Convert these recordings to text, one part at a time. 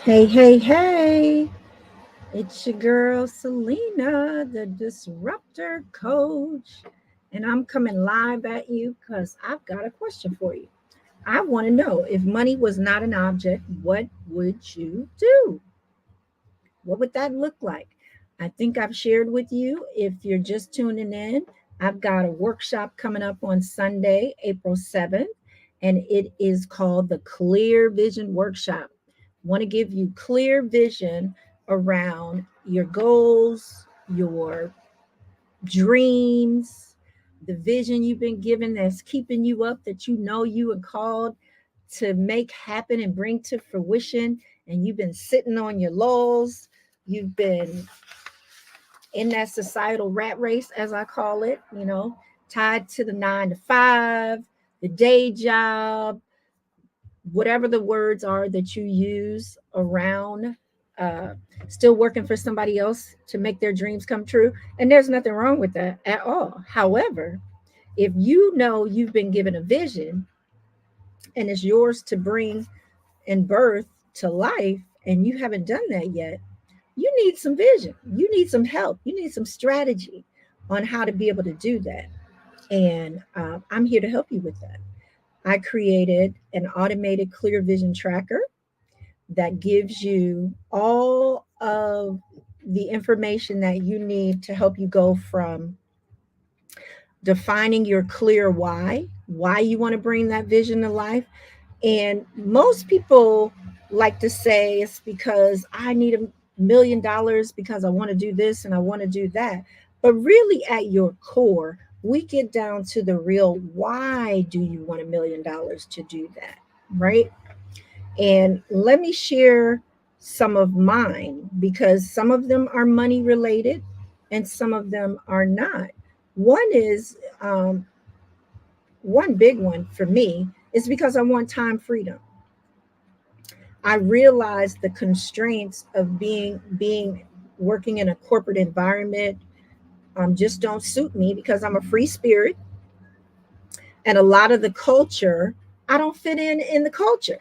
Hey, hey, hey. It's your girl, Selena, the disruptor coach. And I'm coming live at you because I've got a question for you. I want to know, if money was not an object, what would you do? What would that look like? I think I've shared with you. If you're just tuning in, I've got a workshop coming up on Sunday, April 7th, and it is called the Clear Vision Workshop. Want to give you clear vision around your goals, your dreams, the vision you've been given that's keeping you up, that you know you are called to make happen and bring to fruition. And you've been sitting on your laurels. You've been in that societal rat race, as I call it, tied to the 9 to 5, the day job, whatever the words are that you use around uh, still working for somebody else to make their dreams come true. And there's nothing wrong with that at all. However, if you know you've been given a vision and it's yours to bring and birth to life, and you haven't done that yet, you need some vision. You need some help. You need some strategy on how to be able to do that. And I'm here to help you with that. I created an automated clear vision tracker that gives you all of the information that you need to help you go from defining your clear why you want to bring that vision to life. And most people like to say it's because I need $1 million because I want to do this and I want to do that. But really, at your core, we get down to the real why do you want $1 million to do that, right? And let me share some of mine because some of them are money related and some of them are not. One is one big one for me is because I want time freedom. I realized the constraints of being working in a corporate environment just don't suit me because I'm a free spirit, and a lot of the culture I don't fit in the culture.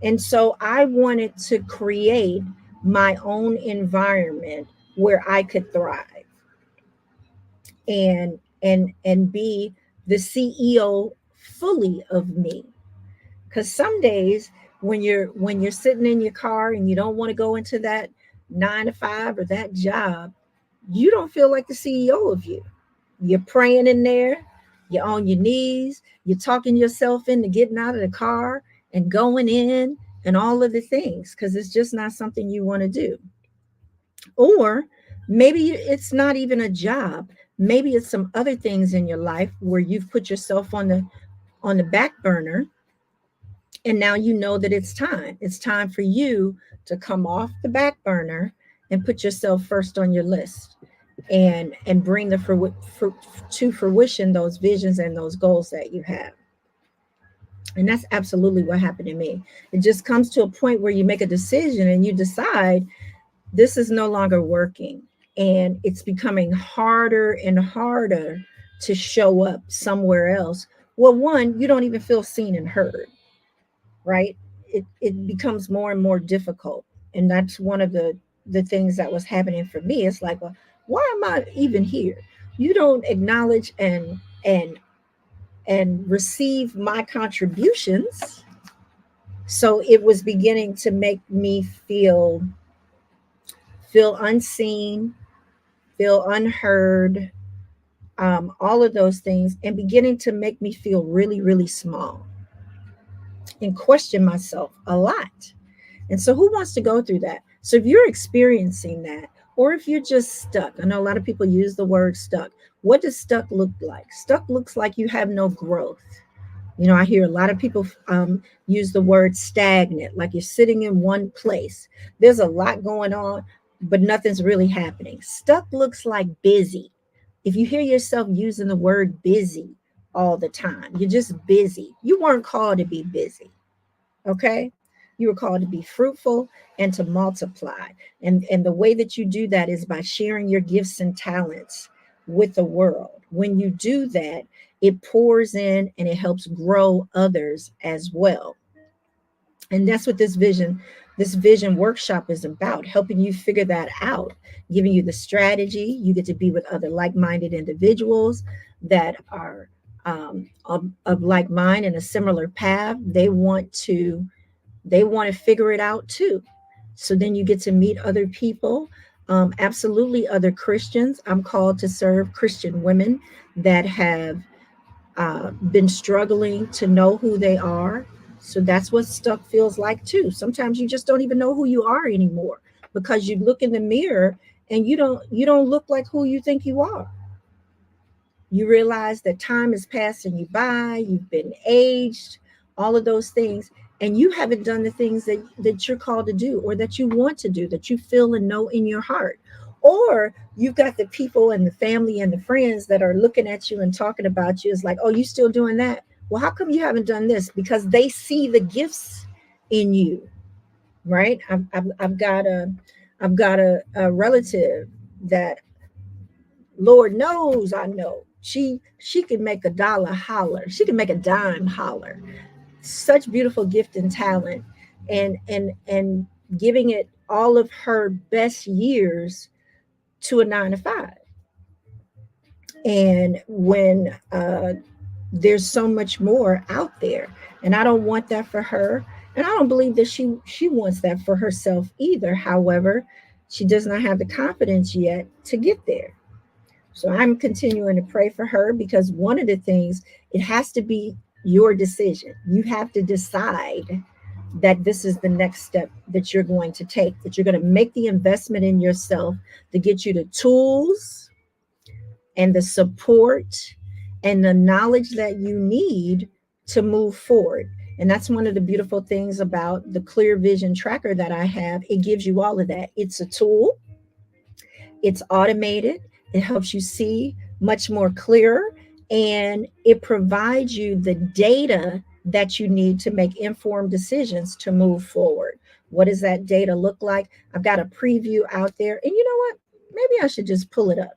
And so I wanted to create my own environment where I could thrive and be the CEO fully of me. Because some days when you're sitting in your car and you don't want to go into that 9 to 5 or that job, you don't feel like the CEO of you. You're praying in there, you're on your knees, you're talking yourself into getting out of the car and going in and all of the things because it's just not something you want to do. Or maybe it's not even a job. Maybe it's some other things in your life where you've put yourself on the back burner, and now you know that it's time. It's time for you to come off the back burner and put yourself first on your list and bring to fruition those visions and those goals that you have. And that's absolutely what happened to me. It just comes to a point where you make a decision and you decide this is no longer working, and it's becoming harder and harder to show up somewhere else. Well, one, you don't even feel seen and heard, right? It becomes more and more difficult. And that's one of the things that was happening for me. It's like, well, why am I even here? You don't acknowledge and receive my contributions. So it was beginning to make me feel unseen, feel unheard, all of those things, and beginning to make me feel really, really small and question myself a lot. And so, who wants to go through that? So, if you're experiencing that, or if you're just stuck, I know a lot of people use the word stuck. What does stuck look like? Stuck looks like you have no growth. I hear a lot of people use the word stagnant, like you're sitting in one place. There's a lot going on, but nothing's really happening. Stuck looks like busy. If you hear yourself using the word busy all the time, you're just busy. You weren't called to be busy. Okay. You were called to be fruitful and to multiply. And the way that you do that is by sharing your gifts and talents with the world. When you do that, it pours in and it helps grow others as well. And that's what this vision workshop is about, helping you figure that out, giving you the strategy. You get to be with other like-minded individuals that are of like mind in a similar path. They want to figure it out too. So then you get to meet other people, absolutely other Christians. I'm called to serve Christian women that have been struggling to know who they are. So that's what stuck feels like too. Sometimes you just don't even know who you are anymore because you look in the mirror and you don't look like who you think you are. You realize that time is passing you by, you've been aged, all of those things, and you haven't done the things that you're called to do or that you want to do, that you feel and know in your heart. Or you've got the people and the family and the friends that are looking at you and talking about you. It's like, oh, you still doing that? Well, how come you haven't done this? Because they see the gifts in you, right? I've got a relative that Lord knows I know. She can make a dollar holler. She can make a dime holler. Such beautiful gift and talent, and giving it all of her best years to a 9 to 5. And when there's so much more out there, and I don't want that for her, and I don't believe that she wants that for herself either. However, she does not have the confidence yet to get there. So I'm continuing to pray for her because one of the things, it has to be your decision. You have to decide that this is the next step that you're going to take, that you're going to make the investment in yourself to get you the tools and the support and the knowledge that you need to move forward. And that's one of the beautiful things about the Clear Vision Tracker that I have. It gives you all of that. It's a tool, it's automated, it helps you see much more clearer, and it provides you the data that you need to make informed decisions to move forward. What does that data look like? I've got a preview out there, and you know what? Maybe I should just pull it up.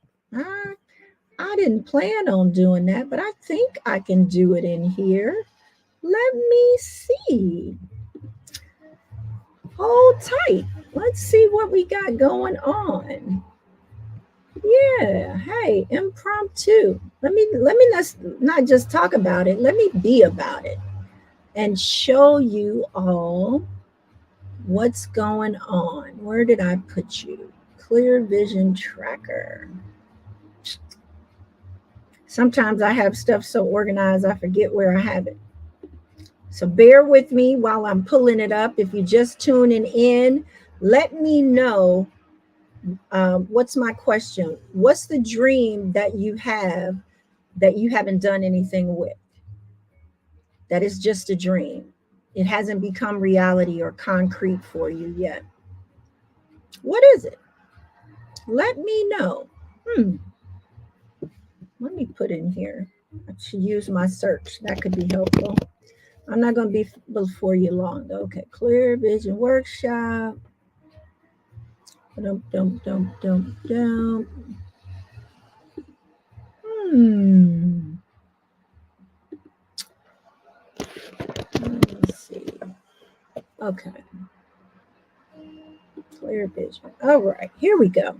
I didn't plan on doing that, but I think I can do it in here. Let me see. Hold tight. Let's see what we got going on. Yeah, hey, impromptu. Let me not just talk about it. Let me be about it and show you all what's going on. Where did I put you? Clear Vision Tracker. Sometimes I have stuff so organized I forget where I have it. So bear with me while I'm pulling it up. If you're just tuning in, let me know. What's my question? What's the dream that you have that you haven't done anything with? That is just a dream. It hasn't become reality or concrete for you yet. What is it? Let me know. Let me put in here. I should use my search. That could be helpful. I'm not going to be before you long, though. Okay, Clear Vision Workshop. Let's see. Okay. Clear Vision. All right, here we go.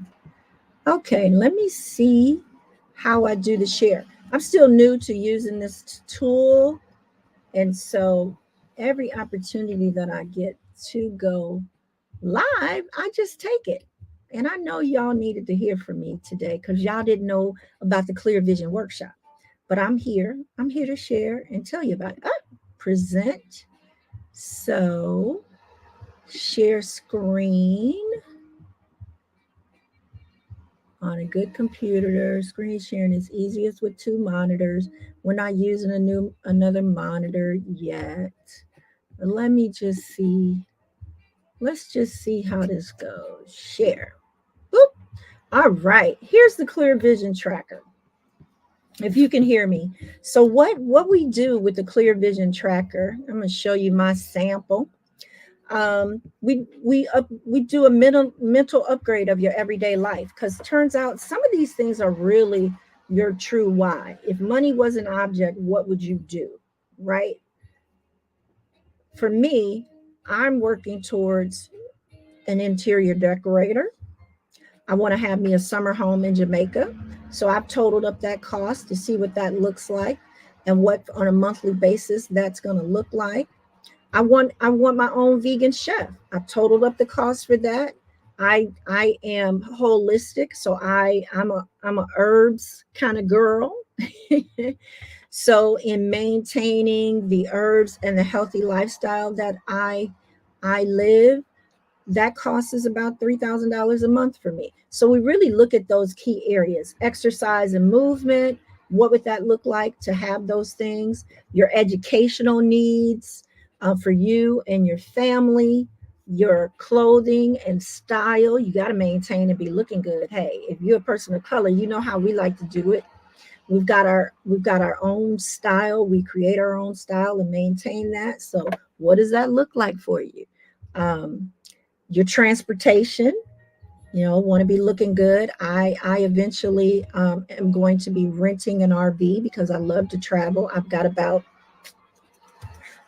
Okay, let me see how I do the share. I'm still new to using this tool, and so every opportunity that I get to go live, I just take it. And I know y'all needed to hear from me today because y'all didn't know about the Clear Vision Workshop. But I'm here. I'm here to share and tell you about it. Present. So, share screen on a good computer. Screen sharing is easiest with 2 monitors. We're not using another monitor yet. But let me just see. Let's just see how this goes. Share. Boop. All right. Here's the Clear Vision Tracker. If you can hear me. So what we do with the Clear Vision Tracker, I'm going to show you my sample. We do a mental upgrade of your everyday life, because turns out some of these things are really your true why. If money was an object, what would you do? Right? For me, I'm working towards an interior decorator. I want to have me a summer home in Jamaica. So I've totaled up that cost to see what that looks like and what on a monthly basis that's going to look like. I want my own vegan chef. I've totaled up the cost for that. I am holistic, so I'm a herbs kind of girl. So in maintaining the herbs and the healthy lifestyle that I live, that cost is about $3,000 a month for me. So we really look at those key areas: exercise and movement. What would that look like to have those things? Your educational needs for you and your family, your clothing and style. You got to maintain and be looking good. Hey, if you're a person of color, you know how we like to do it. We've got our own style. We create our own style and maintain that. So what does that look like for you? Um, your transportation, want to be looking good. I eventually am going to be renting an RV because I love to travel. I've got about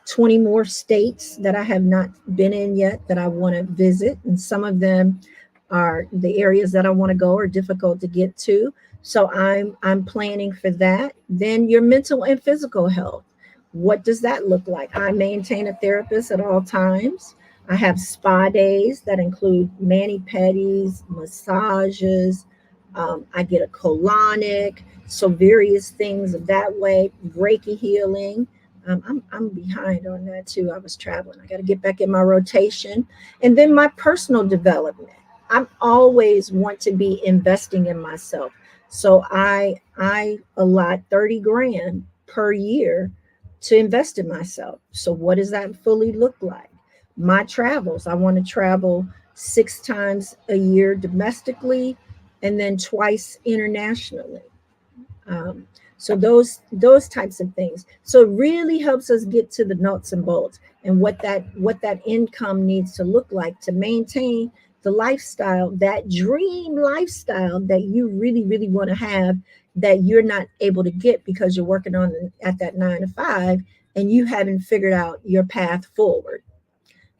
20 more states that I have not been in yet that I want to visit, and some of them are the areas that I want to go are difficult to get to. So I'm planning for that. Then your mental and physical health. What does that look like? I maintain a therapist at all times. I have spa days that include mani pedis, massages. I get a colonic, so various things of that way. Reiki healing. I'm behind on that too. I was traveling. I got to get back in my rotation, and then my personal development. I'm always want to be investing in myself, so I allot 30 grand per year to invest in myself. So what does that fully look like? My travels. I want to travel 6 times a year domestically, and then twice internationally. Um, so those types of things. So it really helps us get to the nuts and bolts and what that income needs to look like to maintain the lifestyle, that dream lifestyle that you really really want to have, that you're not able to get because you're working on at that 9 to 5 and you haven't figured out your path forward.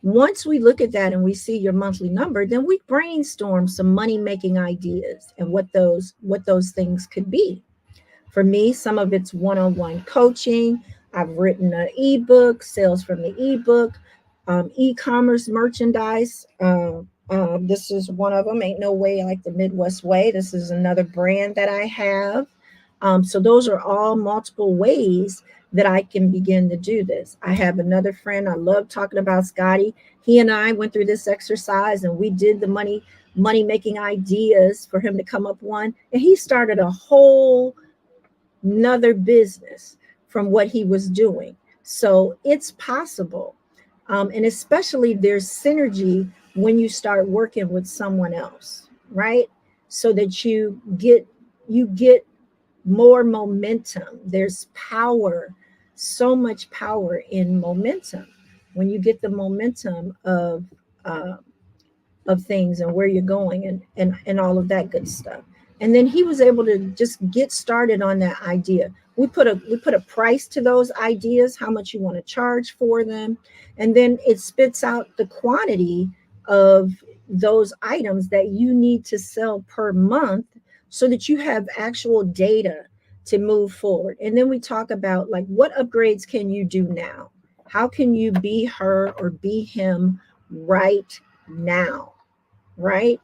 Once we look at that and we see your monthly number, then we brainstorm some money making ideas and what those things could be. For me, some of it's one-on-one coaching. I've written an ebook, sales from the ebook, e-commerce merchandise. This is one of them. Ain't no way like the Midwest way. This is another brand that I have. So those are all multiple ways that I can begin to do this. I have another friend. I love talking about Scotty. He and I went through this exercise and we did the money making ideas for him to come up one, and he started a whole another business from what he was doing. So it's possible. And especially there's synergy when you start working with someone else, right? So that you get more momentum. There's power, so much power in momentum. When you get the momentum uh, of things and where you're going and all of that good stuff. And then he was able to just get started on that idea. We put a price to those ideas, how much you want to charge for them, and then it spits out the quantity of those items that you need to sell per month so that you have actual data to move forward. And then we talk about like what upgrades can you do now? How can you be her or be him right now? Right?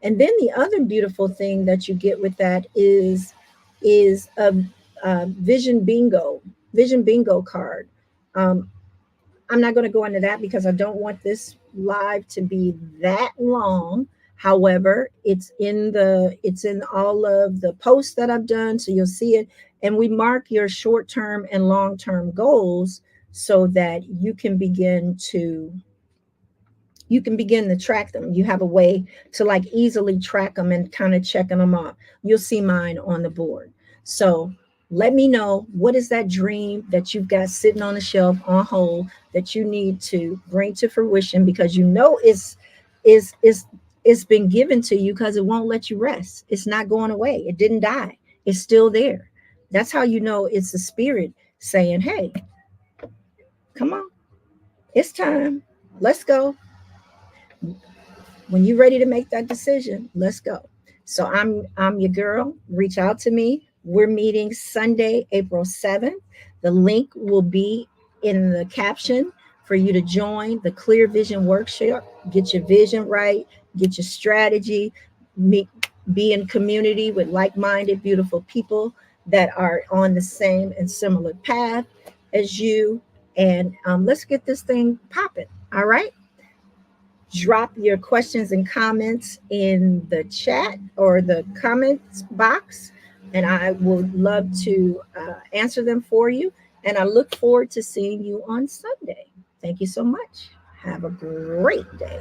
And then the other beautiful thing that you get with that is a vision bingo card. Um, I'm not going to go into that because I don't want this live to be that long. However, it's in all of the posts that I've done, so you'll see it. And we mark your short-term and long-term goals so that you can begin to track them. You have a way to like easily track them and kind of checking them off. You'll see mine on the board. So Let me know, what is that dream that you've got sitting on the shelf on hold that you need to bring to fruition, because you know is it's been given to you, because it won't let you rest. It's not going away. It didn't die. It's still there. That's how you know it's the spirit saying, "Hey, come on. It's time. Let's go. When you're ready to make that decision, let's go." So I'm your girl. Reach out to me. We're meeting Sunday, April 7th. The link will be in the caption for you to join the Clear Vision Workshop. Get your vision right, get your strategy, meet, be in community with like-minded, beautiful people that are on the same and similar path as you. And let's get this thing popping. All right. Drop your questions and comments in the chat or the comments box, and I would love to answer them for you. And I look forward to seeing you on Sunday. Thank you so much. Have a great day.